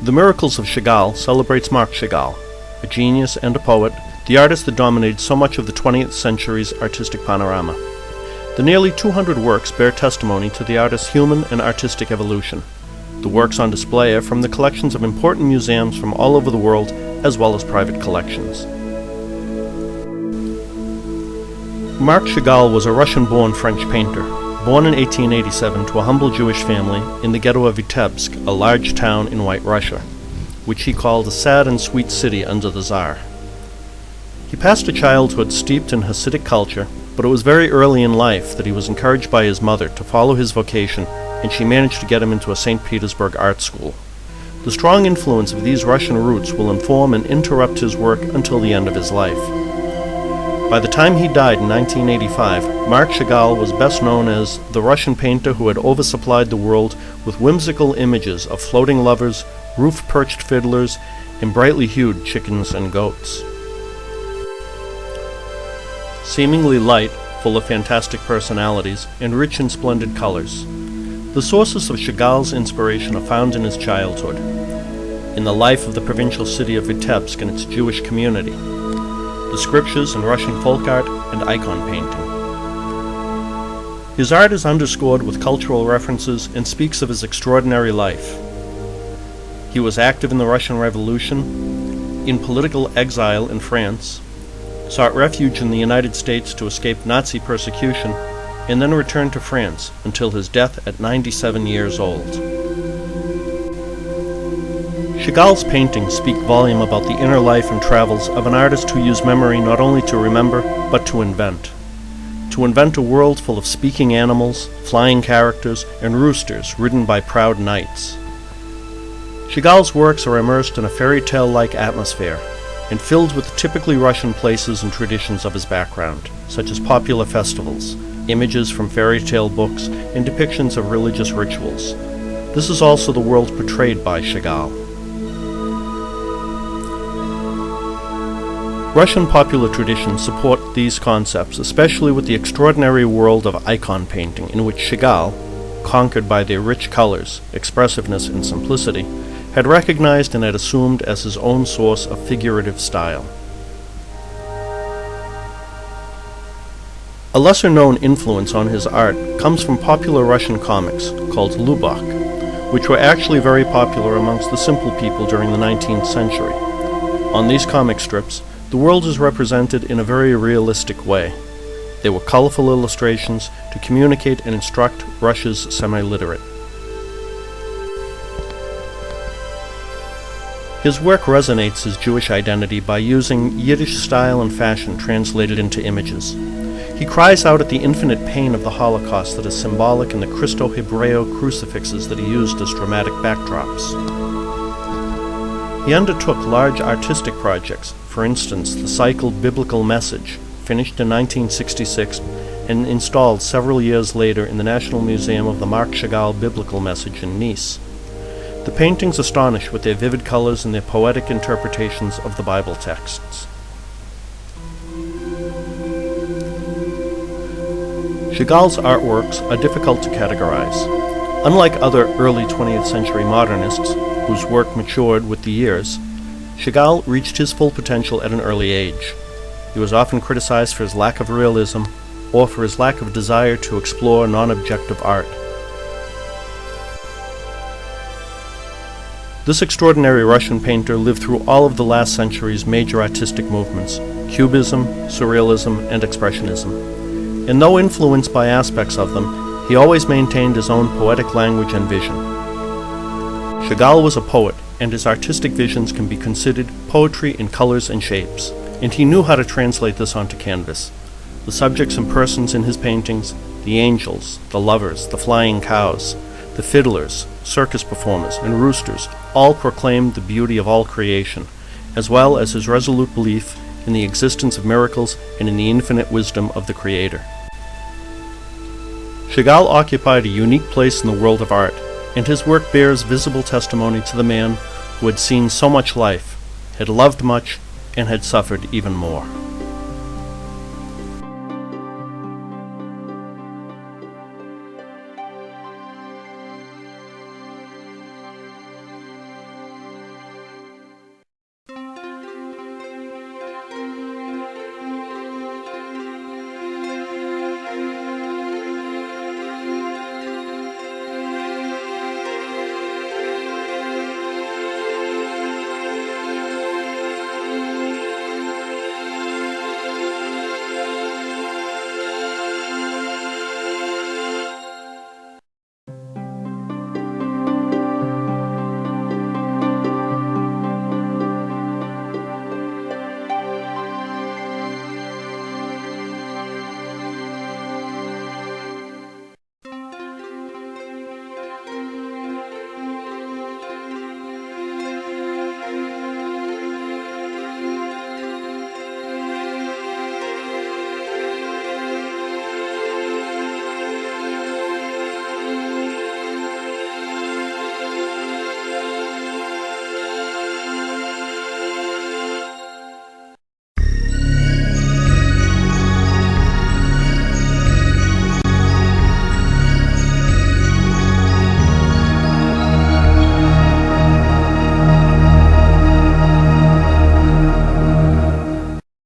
The Miracles of Chagall celebrates Marc Chagall, a genius and a poet, the artist that dominated so much of the 20th century's artistic panorama. The nearly 200 works bear testimony to the artist's human and artistic evolution. The works on display are from the collections of important museums from all over the world, as well as private collections. Marc Chagall was a Russian-born French painter, born in 1887 to a humble Jewish family in the ghetto of Vitebsk, a large town in White Russia, which he called a sad and sweet city under the Tsar. He passed a childhood steeped in Hasidic culture, but it was very early in life that he was encouraged by his mother to follow his vocation, and she managed to get him into a St. Petersburg art school. The strong influence of these Russian roots will inform and interrupt his work until the end of his life. By the time he died in 1985, Marc Chagall was best known as the Russian painter who had oversupplied the world with whimsical images of floating lovers, roof-perched fiddlers, and brightly hued chickens and goats. Seemingly light, full of fantastic personalities, and rich in splendid colors. The sources of Chagall's inspiration are found in his childhood, in the life of the provincial city of Vitebsk and its Jewish community, the scriptures in Russian folk art, and icon painting. His art is underscored with cultural references and speaks of his extraordinary life. He was active in the Russian Revolution, in political exile in France, sought refuge in the United States to escape Nazi persecution, and then returned to France until his death at 97 years old. Chagall's paintings speak volume about the inner life and travels of an artist who used memory not only to remember, but to invent. To invent a world full of speaking animals, flying characters, and roosters ridden by proud knights. Chagall's works are immersed in a fairy tale-like atmosphere, and filled with the typically Russian places and traditions of his background, such as popular festivals, images from fairy tale books, and depictions of religious rituals. This is also the world portrayed by Chagall. Russian popular traditions support these concepts, especially with the extraordinary world of icon painting, in which Chagall, conquered by their rich colors, expressiveness, and simplicity, had recognized and had assumed as his own source of figurative style. A lesser-known influence on his art comes from popular Russian comics called Lubach, which were actually very popular amongst the simple people during the 19th century. On these comic strips, the world is represented in a very realistic way. They were colorful illustrations to communicate and instruct Russia's semi-literate. His work resonates his Jewish identity by using Yiddish style and fashion translated into images. He cries out at the infinite pain of the Holocaust that is symbolic in the Christo-Hebreo crucifixes that he used as dramatic backdrops. He undertook large artistic projects, for instance, the cycle Biblical Message, finished in 1966 and installed several years later in the National Museum of the Marc Chagall Biblical Message in Nice. The paintings astonish with their vivid colors and their poetic interpretations of the Bible texts. Chagall's artworks are difficult to categorize. Unlike other early 20th century modernists, whose work matured with the years, Chagall reached his full potential at an early age. He was often criticized for his lack of realism or for his lack of desire to explore non-objective art. This extraordinary Russian painter lived through all of the last century's major artistic movements, Cubism, Surrealism, and Expressionism. And though influenced by aspects of them, he always maintained his own poetic language and vision. Chagall was a poet, and his artistic visions can be considered poetry in colors and shapes, and he knew how to translate this onto canvas. The subjects and persons in his paintings, the angels, the lovers, the flying cows, the fiddlers, circus performers, and roosters, all proclaimed the beauty of all creation, as well as his resolute belief in the existence of miracles and in the infinite wisdom of the Creator. Chagall occupied a unique place in the world of art, and his work bears visible testimony to the man who had seen so much life, had loved much, and had suffered even more.